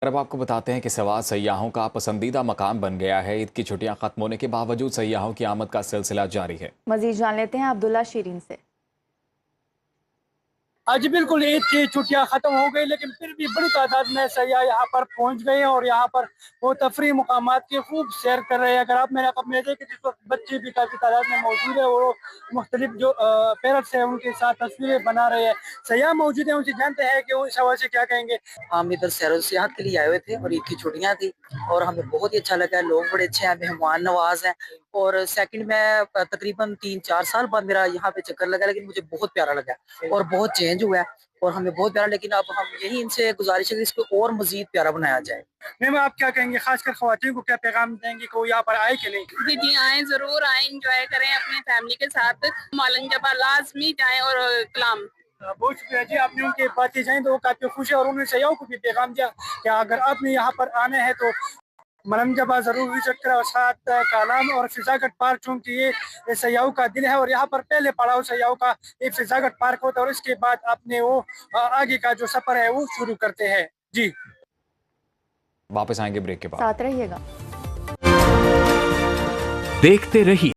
अब आपको बताते हैं कि सवात सयाहों का पसंदीदा मकाम बन गया है। ईद की छुट्टियां खत्म होने के बावजूद सयाहों की आमद का सिलसिला जारी है। मजीद जान लेते हैं अब्दुल्ला शीरीन से। आज बिल्कुल ईद की छुट्टियां खत्म हो गई, लेकिन फिर भी बड़ी तादाद में सयाह यहाँ पर पहुंच गए हैं और यहाँ पर वो तफरी मुकामात की खूब सैर कर रहे हैं। अगर आप मेरा अपने देखें जिस वक्त बच्चे भी काफ़ी तादाद में मौजूद है, वो मुख्तलिफ जो पेरेंट्स हैं उनके साथ तस्वीरें बना रहे हैं। सयाह मौजूद है, उनसे जानते हैं कि वो इस हवाले से क्या कहेंगे। हम इधर सैर सियाहत के लिए आए हुए थे और ईद की छुट्टियां थी और हमें बहुत ही अच्छा लगा। लोग बड़े अच्छे हैं, मेहमान नवाज हैं। और सेकंड में तकरीबन 3-4 साल बाद मेरा यहाँ पे चक्कर लगा, लेकिन मुझे बहुत प्यारा लगा और बहुत चेंज हुआ है और हमें बहुत प्यारा। लेकिन अब हम यही इनसे गुजारिश है कि इसको और मजीद प्यारा बनाया जाए। मैम, आप क्या कहेंगे, खासकर खवातीन को क्या पैगाम देंगे कि वो यहाँ पर आए कि नहीं? जी जी, आए, जरूर आए, इंजॉय करें अपने फैमिली के साथ। मालन जबा लाजमी जाएं और कलाम। बहुत शुक्रिया जी, आपने उनकी बातें जानी तो वो काफी खुश है और उन्होंने सयाहों को भी पैगाम दिया कि अगर आपने यहाँ पर आना है तो मलंजबा जरूर विजिट करें और साथ कालाम और फिजागट पार्क, चूंकि ये सयाहों का दिल है और यहाँ पर पहले पड़ाव सयाहों का एक फिजागट पार्क होता है और इसके बाद अपने वो आगे का जो सफर है वो शुरू करते हैं। जी, वापस आएंगे ब्रेक के बाद। साथ रहिएगा। देखते रहिए